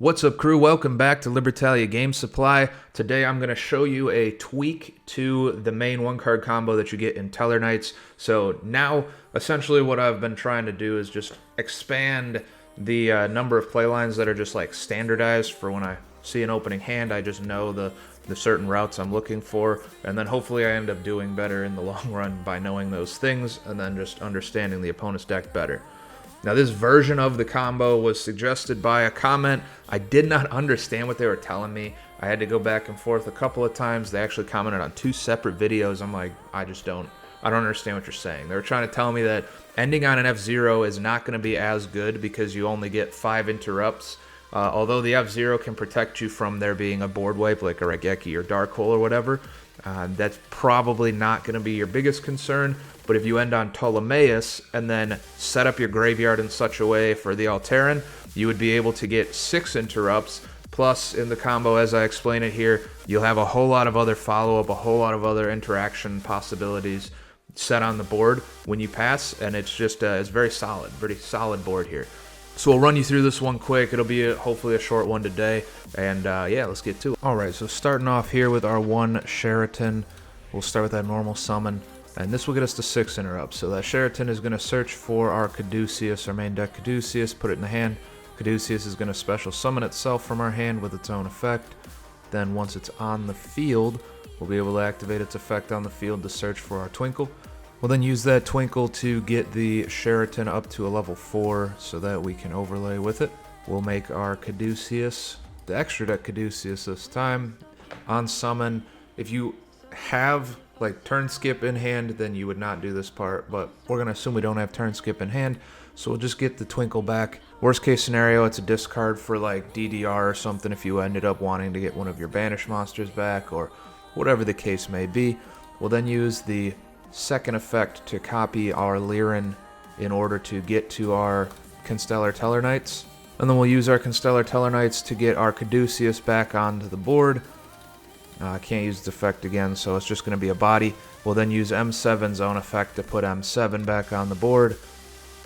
What's up, crew? Welcome back to Libertalia Game Supply. Today I'm going to show you a tweak to the main one-card combo that you get in Tellarknights. So now, essentially what I've been trying to do is just expand the number of playlines that are just like standardized for when I see an opening hand. I just know the certain routes I'm looking for, and then hopefully I end up doing better in the long run by knowing those things and then just understanding the opponent's deck better. Now, this version of the combo was suggested by a comment. I did not understand what they were telling me. I had to go back and forth a couple of times. They actually commented on two separate videos. I'm like, I don't understand what you're saying. They were trying to tell me that ending on an F0 is not going to be as good because you only get 5 interrupts. Although the F0 can protect you from there being a board wipe like a Raigeki or Dark Hole or whatever, that's probably not going to be your biggest concern. But if you end on Ptolemaeus and then set up your graveyard in such a way for the Alteran, you would be able to get 6 interrupts. Plus, in the combo, as I explain it here, you'll have a whole lot of other follow-up, a whole lot of other interaction possibilities set on the board when you pass, and it's just it's very solid, pretty solid board here. So we'll run you through this one quick. It'll be hopefully a short one today, and yeah, let's get to it. All right, so starting off here with our one Sheraton, we'll start with that normal summon. And this will get us to 6 interrupts. So that Sheraton is going to search for our Caduceus, our main deck Caduceus, put it in the hand. Caduceus is going to special summon itself from our hand with its own effect. Then once it's on the field, we'll be able to activate its effect on the field to search for our Twinkle. We'll then use that Twinkle to get the Sheraton up to a level 4 so that we can overlay with it. We'll make our Caduceus, the extra deck Caduceus this time, on summon. If you have like turn skip in hand, then you would not do this part, but we're going to assume we don't have turn skip in hand, so we'll just get the Twinkle back. Worst case scenario, it's a discard for like DDR or something if you ended up wanting to get one of your banished monsters back, or whatever the case may be. We'll then use the second effect to copy our Lyran in order to get to our Constellar Tellarknights, and then we'll use our Constellar Tellarknights to get our Caduceus back onto the board. I can't use the effect again, so it's just going to be a body. We'll then use M7's own effect to put M7 back on the board.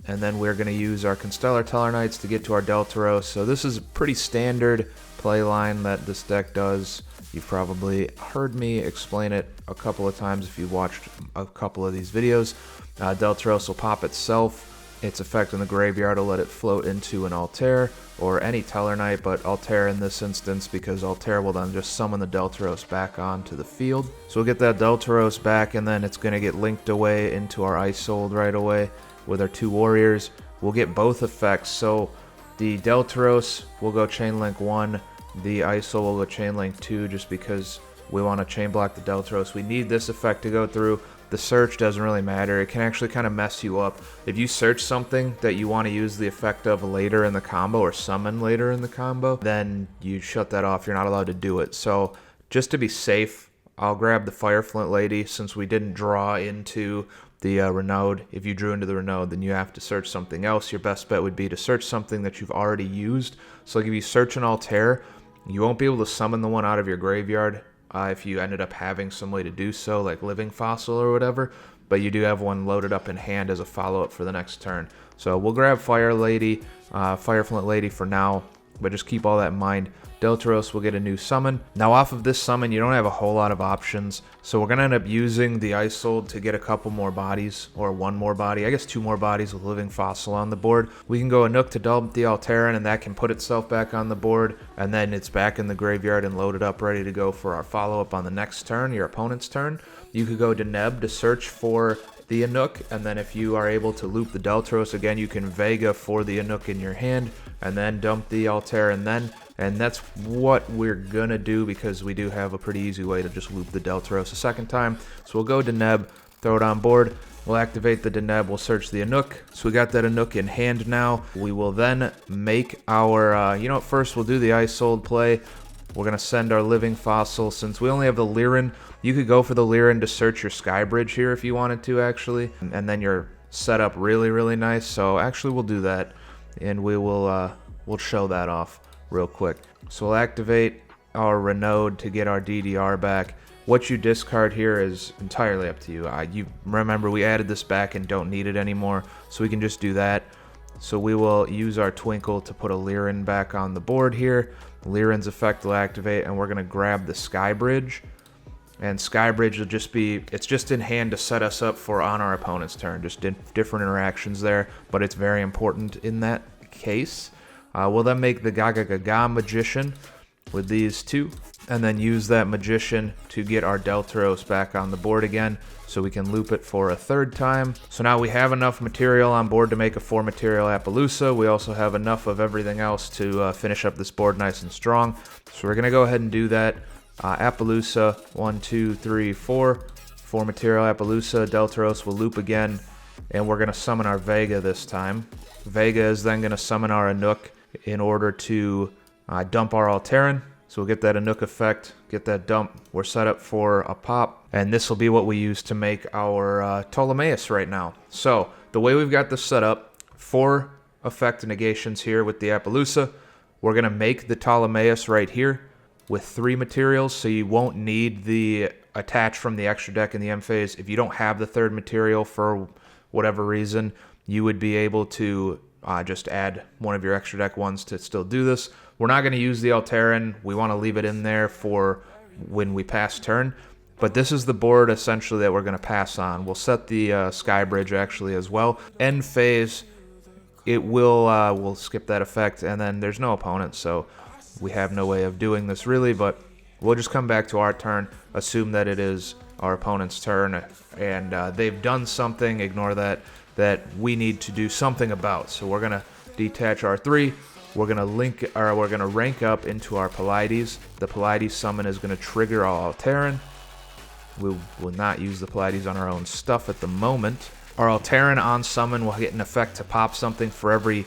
And then we're going to use our Constellar Tellarknights to get to our Deltaros. So this is a pretty standard play line that this deck does. You've probably heard me explain it a couple of times if you've watched a couple of these videos. Deltaros will pop itself. Its effect in the graveyard will let it float into an Altair or any Tellarknight, but Altair in this instance because Altair will then just summon the Deltaros back onto the field. So we'll get that Deltaros back, and then it's going to get linked away into our Isold right away with our 2 warriors. We'll get both effects, so the Deltaros will go Chain Link 1, the Isold will go Chain Link 2 just because we want to chain block the Deltaros. We need this effect to go through. The search doesn't really matter. It can actually kind of mess you up. If you search something that you want to use the effect of later in the combo or summon later in the combo, then you shut that off. You're not allowed to do it. So just to be safe, I'll grab the Fireflint Lady since we didn't draw into the Renaud. If you drew into the Renaud, then you have to search something else. Your best bet would be to search something that you've already used. So like if you search an Altair, you won't be able to summon the one out of your graveyard if you ended up having some way to do so, like Living Fossil or whatever, but you do have one loaded up in hand as a follow-up for the next turn. So we'll grab Fireflint Lady for now, but just keep all that in mind. Deltaros will get a new summon. Now off of this summon, you don't have a whole lot of options, so we're going to end up using the Isold to get a couple more bodies, or 1 more body, I guess 2 more bodies with Living Fossil on the board. We can go a Nook to dump the Alteran, and that can put itself back on the board, and then it's back in the graveyard and loaded up, ready to go for our follow-up on the next turn, your opponent's turn. You could go Deneb to search for the Anuk, and then if you are able to loop the Deltaros again, you can Vega for the Anuk in your hand, and then dump the Altair, and that's what we're gonna do because we do have a pretty easy way to just loop the Deltaros a second time. So we'll go Deneb, throw it on board, we'll activate the Deneb, we'll search the Anuk. So we got that Anuk in hand now. We will then make our, you know what, first we'll do the Isold play. We're gonna send our Living Fossil. Since we only have the Lyran, you could go for the Lyran to search your Skybridge here if you wanted to actually, and then you're set up really, really nice. So actually we'll do that, and we'll show that off real quick. So we'll activate our Renaud to get our DDR back. What you discard here is entirely up to you. You remember we added this back and don't need it anymore, so we can just do that. So we will use our Twinkle to put a Lyran back on the board here. Lyran's effect will activate, and we're going to grab the Sky Bridge. And Sky Bridge will just be, it's just in hand to set us up for on our opponent's turn. Just different interactions there, but it's very important in that case. We'll then make the Gaga Gaga Magician with these two, and then use that Magician to get our Deltaros back on the board again, so we can loop it for a third time. So now we have enough material on board to make a 4-material Appaloosa. We also have enough of everything else to finish up this board nice and strong. So we're going to go ahead and do that. Appaloosa, 1, 2, 3, 4. 4-material Appaloosa. Deltaros will loop again, and we're going to summon our Vega this time. Vega is then going to summon our Anuk in order to dump our Alteran. So we'll get that Anuk effect, get that dump. We're set up for a pop, and this will be what we use to make our Ptolemaeus right now. So the way we've got this set up, 4 effect negations here with the Appaloosa. We're going to make the Ptolemaeus right here with 3 materials, so you won't need the attach from the extra deck in the M phase. If you don't have the 3rd material for whatever reason, you would be able to just add one of your extra deck ones to still do this. We're not going to use the Alteran. We want to leave it in there for when we pass turn. But this is the board essentially that we're going to pass on. We'll set the Sky Bridge actually as well. End phase, it will we'll skip that effect, and then there's no opponent, so we have no way of doing this really, but we'll just come back to our turn, assume that it is our opponent's turn, and they've done something, ignore that we need to do something about. So we're going to detach our 3. We're going to rank up into our Pleiades. The Pleiades summon is going to trigger our Alteran. We will not use the Pleiades on our own stuff at the moment. Our Alteran on summon will get an effect to pop something for every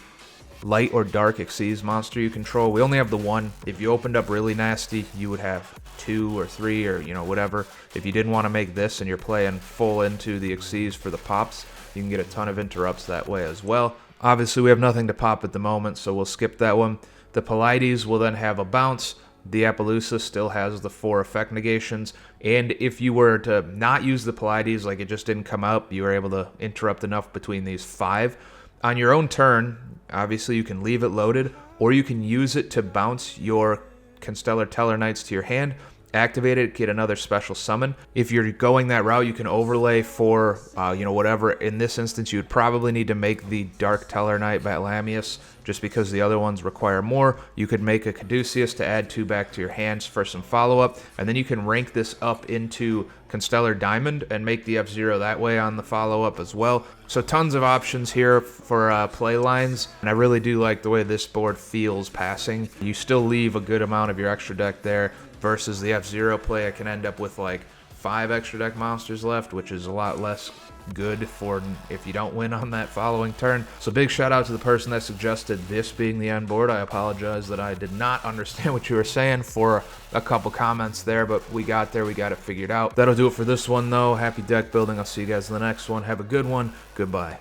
light or dark Xyz monster you control. We only have the 1. If you opened up really nasty, you would have 2 or 3 or whatever. If you didn't want to make this and you're playing full into the Xyz for the pops, you can get a ton of interrupts that way as well. Obviously, we have nothing to pop at the moment, so we'll skip that one. The Pleiades will then have a bounce. The Appaloosa still has the 4 effect negations, and if you were to not use the Pleiades, like it just didn't come out, you were able to interrupt enough between these 5. On your own turn, obviously you can leave it loaded, or you can use it to bounce your Constellar Tellarknights to your hand, activate it, get another special summon. If you're going that route, you can overlay for, whatever. In this instance, you would probably need to make the Dark Tellarknight Batlamius, just because the other ones require more. You could make a Caduceus to add 2 back to your hands for some follow-up, and then you can rank this up into Constellar Diamond and make the F-Zero that way on the follow-up as well. So tons of options here for play lines, and I really do like the way this board feels passing. You still leave a good amount of your extra deck there, versus the F-Zero play. I can end up with like 5 extra deck monsters left, which is a lot less good for if you don't win on that following turn. So big shout out to the person that suggested this being the end board. I apologize that I did not understand what you were saying for a couple comments there, but we got there, we got it figured out. That'll do it for this one though. Happy deck building. I'll see you guys in the next one. Have a good one. Goodbye.